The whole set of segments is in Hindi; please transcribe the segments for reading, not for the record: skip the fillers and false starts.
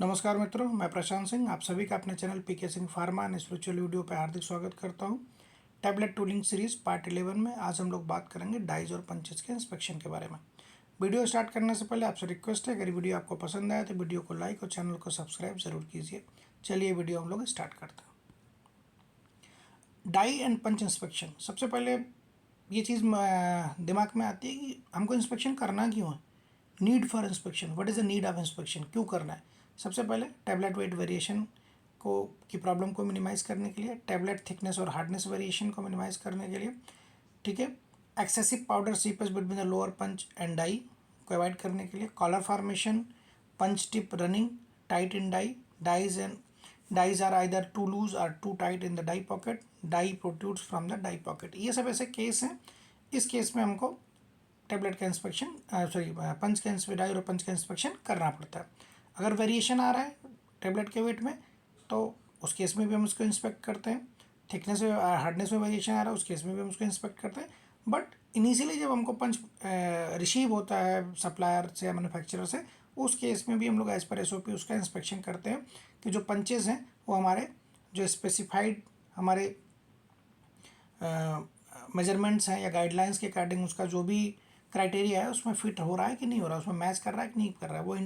नमस्कार मित्रों, मैं प्रशांत सिंह आप सभी का अपने channel PK Singh pharma and spiritual video पर हार्दिक स्वागत करता हूं। टैबलेट टूलिंग सीरीज पार्ट 11 में आज हम लोग बात करेंगे डाइज और पंचेस के इंस्पेक्शन के बारे में। वीडियो स्टार्ट करने से पहले आपसे रिक्वेस्ट है, अगर वीडियो आपको पसंद आए तो वीडियो को लाइक और चैनल को सब्सक्राइब जरूर कीजिए। चलिए वीडियो हम लोग स्टार्ट करते हैं। डाई एंड पंच इंस्पेक्शन, सबसे पहले ये चीज़ दिमाग में आती है कि हमको इंस्पेक्शन करना क्यों है। Need for inspection, what is the need of inspection, क्यों करना है। सबसे पहले टैबलेट वेट वेरिएशन को की प्रॉब्लम को मिनिमाइज़ करने के लिए, टैबलेट थिकनेस और हार्डनेस वेरिएशन को मिनिमाइज़ करने के लिए, ठीक है। Excessive powder seepage between the lower punch and die को अवॉइड करने के लिए, collar formation, punch tip running tight in die, dies are either too loose or too tight in the die pocket, die protrudes from the die pocket. ये सब ऐसे केस हैं। इस केस में हमको टैबलेट का इंस्पेक्शन पंच का डाई और पंच का इंस्पेक्शन करना पड़ता है। अगर वेरिएशन आ रहा है टैबलेट के वेट में तो उस केस में भी हम उसको इंस्पेक्ट करते हैं। थिकनेस में हार्डनेस में वेरिएशन आ रहा है उस केस में भी हम उसको इंस्पेक्ट करते हैं। बट इनिशियली जब हमको पंच रिसीव होता है सप्लायर से या मैन्युफैक्चरर से, उस केस में भी हम लोग एज पर SOP उसका इंस्पेक्शन करते हैं कि जो पंचेज हैं वो हमारे जो स्पेसिफाइड हमारे मेजरमेंट्स हैं या गाइडलाइंस के अकॉर्डिंग उसका जो भी क्राइटेरिया है उसमें फिट हो रहा है कि नहीं हो रहा है, उसमें मैच कर रहा है कि नहीं कर रहा है, वो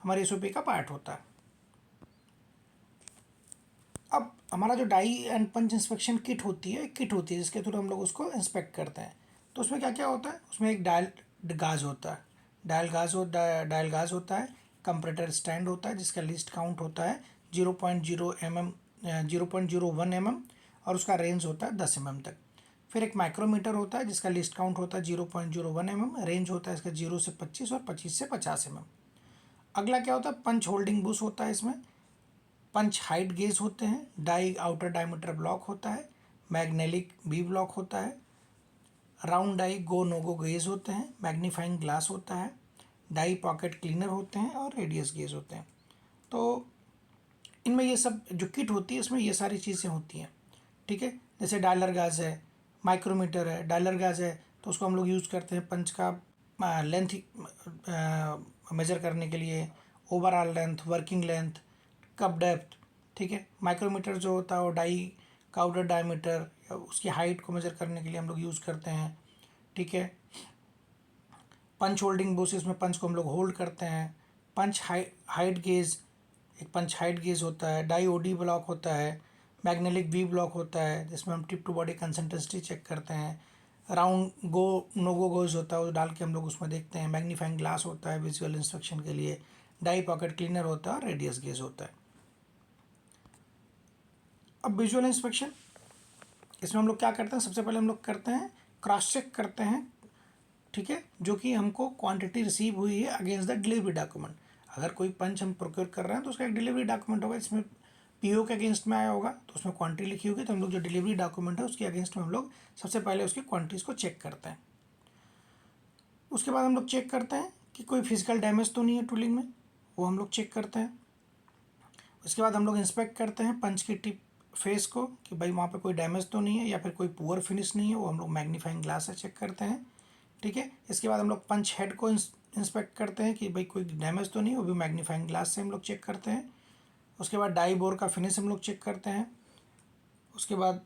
हमारे SOP का पार्ट होता है। अब हमारा जो die and punch inspection kit होती है जिसके थ्रू हम लोग उसको इंस्पेक्ट करते हैं। तो उसमें क्या क्या होता है, उसमें एक डायल गाज होता है, डायल गाज होता है, कंपरेटर स्टैंड होता है जिसका लिस्ट काउंट होता है 0.01 mm और उसका रेंज होता है 10 mm तक। फिर एक माइक्रोमीटर होता है जिसका लिस्ट काउंट होता है 0.01 mm, रेंज होता है इसका 0 से 25 और 25 से 50 mm। अगला क्या होता है, पंच होल्डिंग बुश होता है इसमें, पंच हाइट गेज होते हैं, डाई आउटर डायमीटर ब्लॉक होता है, मैग्नेलिक बी ब्लॉक होता है, round die go no go gauge होते हैं, मैग्नीफाइंग ग्लास होता है, डाई पॉकेट क्लीनर होते हैं और रेडियस गेज होते हैं। तो इनमें ये सब जो किट होती है इसमें ये सारी चीज़ें होती हैं, ठीक है। जैसे डायलर गाज है, माइक्रोमीटर है, डायलर गाज है तो उसको हम लोग यूज़ करते हैं पंच का लेंथ मेजर करने के लिए, overall length, working length, cup depth, ठीक है। माइक्रोमीटर जो होता है वो डाई का आउटर डायमीटर या उसकी हाइट को मेजर करने के लिए हम लोग यूज़ करते हैं, ठीक है। पंच होल्डिंग बुश में पंच को हम लोग होल्ड करते हैं। पंच हाइट गेज, एक पंच हाइट गेज होता है, डाई OD ब्लॉक होता है, मैग्नेलिक V ब्लॉक होता है जिसमें हम tip to body consistency check करते हैं, round go no go gauge होता है वो डाल के हम लोग उसमें देखते हैं, मैग्नीफाइंग ग्लास होता है विजुअल इंस्पेक्शन के लिए, डाई पॉकेट क्लीनर होता है और रेडियस गेज होता है। अब विजुअल इंस्पेक्शन, इसमें हम लोग क्या करते हैं, सबसे पहले हम लोग करते हैं क्रॉस चेक करते हैं, ठीक है, जो कि हमको क्वांटिटी रिसीव हुई है अगेंस्ट द डिलीवरी डॉक्यूमेंट। अगर कोई पंच हम प्रोक्योर कर रहे हैं तो उसका एक डिलीवरी डॉक्यूमेंट होगा, इसमें PO के अगेंस्ट में आया होगा तो उसमें क्वांटिटी लिखी होगी, तो हम लोग जो डिलीवरी डॉक्यूमेंट है उसके अगेंस्ट में हम लोग सबसे पहले उसकी क्वांटिटीज़ को चेक करते हैं। उसके बाद हम लोग चेक करते हैं कि कोई फिजिकल डैमेज तो नहीं है टूलिंग में, वो हम लोग चेक करते हैं। उसके बाद हम लोग इंस्पेक्ट करते हैं पंच की टिप फेस को कि भाई वहाँ पे कोई डैमेज तो नहीं है या फिर कोई पुअर फिनिश नहीं है, वो हम लोग मैग्नीफाइंग ग्लास से चेक करते हैं, ठीक है। इसके बाद हम लोग पंच हेड को इंस्पेक्ट करते हैं कि भाई कोई डैमेज तो नहीं, वो भी मैग्नीफाइंग ग्लास से हम लोग चेक करते हैं। उसके बाद डाई बोर का फिनिश हम लोग चेक करते हैं। उसके बाद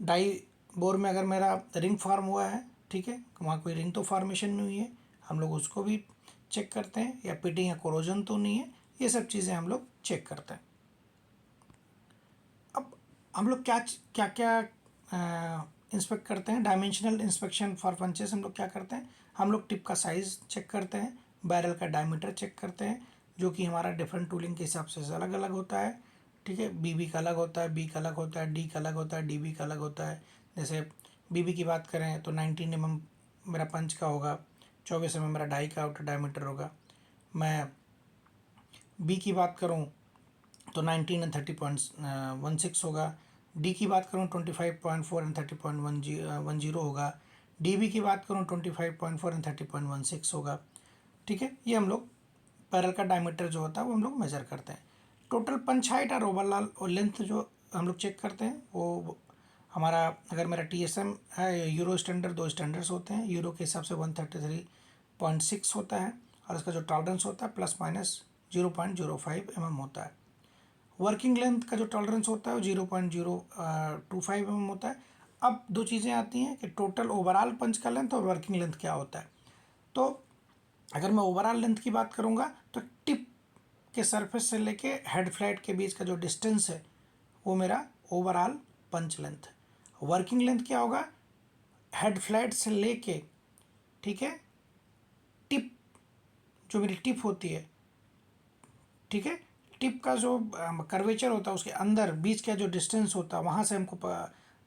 डाई बोर में अगर मेरा रिंग फॉर्म हुआ है, ठीक है, वहाँ कोई रिंग तो फॉर्मेशन नहीं हुई है, हम लोग उसको भी चेक करते हैं, या पिटिंग या कोरोजन तो नहीं है, ये सब चीज़ें हम लोग चेक करते हैं। अब हम लोग क्या क्या क्या इंस्पेक्ट करते हैं, डायमेंशनल इंस्पेक्शन फॉर पंचेस हम लोग क्या करते हैं, हम लोग टिप का साइज़ चेक करते हैं, बैरल का डायमीटर चेक करते हैं जो कि हमारा डिफरेंट टूलिंग के हिसाब से अलग अलग होता है, ठीक है। BB का अलग होता है, B का अलग होता है, D का अलग होता है, DB का अलग होता है। जैसे BB की बात करें तो 19 mm मेरा पंच का होगा, 24 mm मेरा डाई का आउटर डायमीटर होगा। मैं B की बात करूँ तो 19 एंड 30.16 होगा, डी की बात करूँ 25.4 एंड 30.10 होगा, DB की बात करूँ 25.4 एंड 30.16 होगा, ठीक है। ये हम लोग पैरल का डायमीटर जो होता है वो हम लोग मेजर करते हैं। टोटल पंच हाइट और ओवरऑल और लेंथ जो हम लोग चेक करते हैं वो हमारा, अगर मेरा TSM है, यूरो स्टैंडर्ड, 2 स्टैंडर्ड्स होते हैं, यूरो के हिसाब से 133.6 होता है और इसका जो टॉलरेंस होता है 0.05 mm होता है। वर्किंग लेंथ का जो टॉलरेंस होता है वो 0.025 mm होता है। अब दो चीज़ें आती हैं कि टोटल ओवरऑल पंच का लेंथ और वर्किंग लेंथ क्या होता है। तो अगर मैं ओवरऑल लेंथ की बात करूँगा तो टिप के सरफेस से लेके हेड फ्लैट के बीच का जो डिस्टेंस है वो मेरा ओवरऑल पंच लेंथ है। वर्किंग लेंथ क्या होगा, हेड फ्लैट से लेके, ठीक है, टिप, जो मेरी टिप होती है, ठीक है, टिप का जो कर्वेचर होता है उसके अंदर बीच का जो डिस्टेंस होता है वहाँ से हमको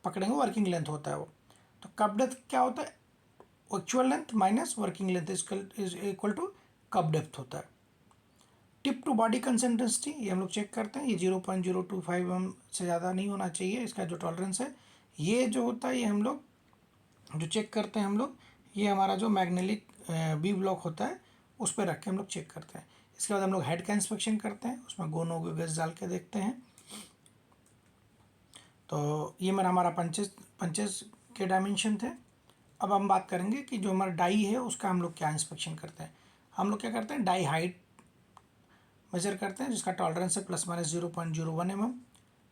पकड़ेंगे, वर्किंग लेंथ होता है वो। तो कप डेप्थ क्या होता है, actual length minus working length is equal to cup depth होता है। टिप टू बॉडी कंसिस्टेंसी ये हम लोग चेक करते हैं, ये 0.025 mm से ज़्यादा नहीं होना चाहिए इसका जो टॉलरेंस है। ये जो होता है ये हम लोग जो चेक करते हैं हम लोग, ये हमारा जो मैग्नेलिक बी ब्लॉक होता है उस पर रख के हम लोग चेक करते हैं। इसके बाद हम लोग हेड का इंस्पेक्शन करते हैं, उसमें गो नो गो गैस डाल के देखते हैं। तो ये मेरा हमारा पंचेस के डायमेंशन थे। अब हम बात करेंगे कि जो हमारा डाई है उसका हम लोग क्या इंस्पेक्शन करते हैं। हम लोग क्या करते हैं, डाई हाइट मेजर करते हैं जिसका टॉलरेंस है ±0.01 mm,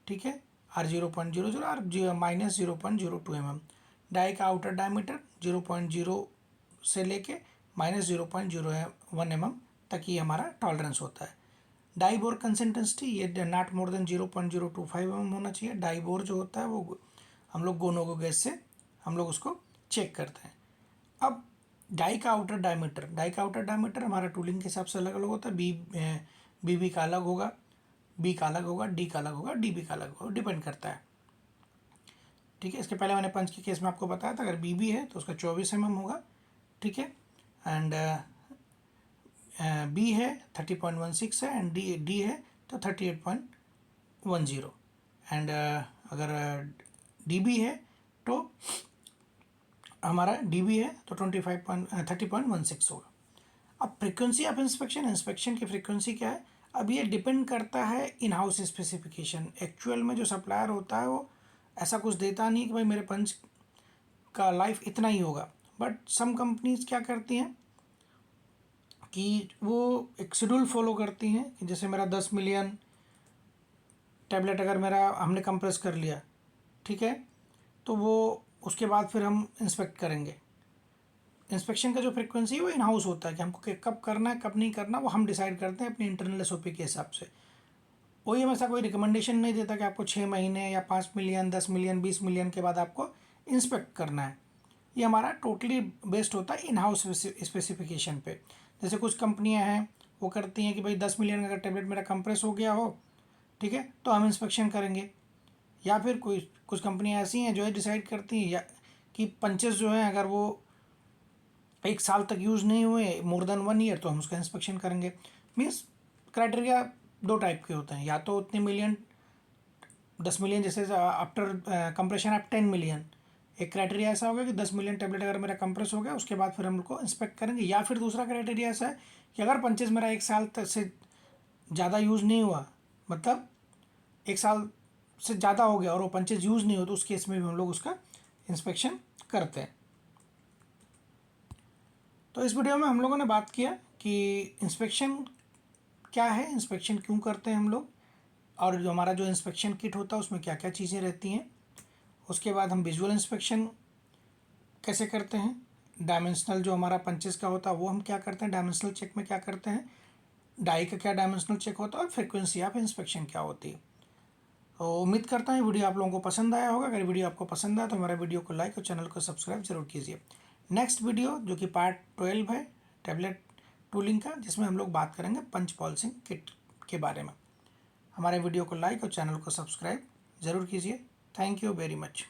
ठीक है, आर 0.00 और माइनस 0.02 mm। डाई का आउटर डायमीटर 0.0 से लेके -0.01 mm तक ये हमारा टॉलरेंस होता है। डाई बोर कंसिस्टेंसी ये नॉट मोर देन 0.025 mm होना चाहिए। डाई बोर जो होता है वो हम लोग गोनो गो गैस से हम लोग उसको चेक करते हैं। अब डाई का आउटर डायमीटर हमारा टूलिंग के हिसाब से अलग अलग होता है। बी का अलग होगा, बी का अलग होगा, डी का अलग होगा, डी बी का अलग होगा, डिपेंड करता है, ठीक है। इसके पहले मैंने पंच के केस में आपको बताया था, अगर बी है तो उसका 24 mm होगा, ठीक है, एंड बी है 30.16 है, एंड डी है तो 38.10, एंड अगर डी बी है तो हमारा डी बी है तो 30.16 होगा। अब फ्रीक्वेंसी ऑफ इंस्पेक्शन की फ्रीक्वेंसी क्या है, अब ये डिपेंड करता है इन हाउस स्पेसिफिकेशन। एक्चुअल में जो सप्लायर होता है वो ऐसा कुछ देता नहीं कि भाई मेरे पंच का लाइफ इतना ही होगा, बट सम कंपनीज क्या करती हैं कि वो एक शेड्यूल फॉलो करती हैं कि जैसे मेरा 10 मिलियन टैबलेट अगर मेरा हमने कंप्रेस कर लिया, ठीक है, तो वो उसके बाद फिर हम इंस्पेक्ट करेंगे। इंस्पेक्शन का जो फ्रीक्वेंसी है वो इन हाउस होता है कि हमको कब करना है कब नहीं करना, वो हम डिसाइड करते हैं अपनी इंटरनल एसओपी के हिसाब से। वही हम ऐसा कोई रिकमेंडेशन नहीं देता कि आपको 6 महीने या 5 मिलियन 10 मिलियन 20 मिलियन के बाद आपको इंस्पेक्ट करना है। ये हमारा टोटली बेस्ड होता है इन हाउस स्पेसिफिकेशन पे। जैसे कुछ कंपनियां हैं वो करती हैं कि भाई 10 मिलियन अगर टेबलेट मेरा कंप्रेस हो गया हो, ठीक है, तो हम इंस्पेक्शन करेंगे। या फिर कुछ कंपनियां ऐसी हैं जो है डिसाइड करती हैं या कि पंचेस जो हैं अगर वो 1 साल तक यूज़ नहीं हुए, मोर देन 1 ईयर, तो हम उसका इंस्पेक्शन करेंगे। मीन्स क्राइटेरिया दो टाइप के होते हैं, या तो उतने मिलियन 10 मिलियन जैसे आफ्टर कंप्रेशन ऑफ 10 मिलियन, एक क्राइटेरिया ऐसा होगा कि 10 मिलियन टेबलेट अगर मेरा कंप्रेस हो गया उसके बाद फिर हम लोग को इंस्पेक्ट करेंगे। या फिर दूसरा क्राइटेरिया ऐसा है कि अगर पंचेस मेरा 1 साल तक से ज़्यादा यूज़ नहीं हुआ, मतलब 1 साल से ज़्यादा हो गया और वो पंचेस यूज़ नहीं हो, तो उस केस में भी हम लोग उसका इंस्पेक्शन करते हैं। तो इस वीडियो में हम लोगों ने बात किया कि इंस्पेक्शन क्या है, इंस्पेक्शन क्यों करते हैं हम लोग, और जो हमारा जो इंस्पेक्शन किट होता है उसमें क्या क्या चीज़ें रहती हैं। उसके बाद हम विजुअल इंस्पेक्शन कैसे करते हैं, डायमेंशनल जो हमारा पंचेस का होता है वो हम क्या करते हैं, डायमेंशनल चेक में क्या करते हैं, डाई का क्या डायमेंशनल चेक होता है, और फ्रिक्वेंसी ऑफ इंस्पेक्शन क्या होती है। तो उम्मीद करता हूँ वीडियो आप लोगों को पसंद आया होगा। अगर वीडियो आपको पसंद आया तो हमारे वीडियो को लाइक और चैनल को सब्सक्राइब जरूर कीजिए। नेक्स्ट वीडियो जो कि पार्ट 12 है टैबलेट टूलिंग का, जिसमें हम लोग बात करेंगे पंच पॉलिशिंग किट के बारे में। हमारे वीडियो को लाइक और चैनल को सब्सक्राइब ज़रूर कीजिए। Thank you very much.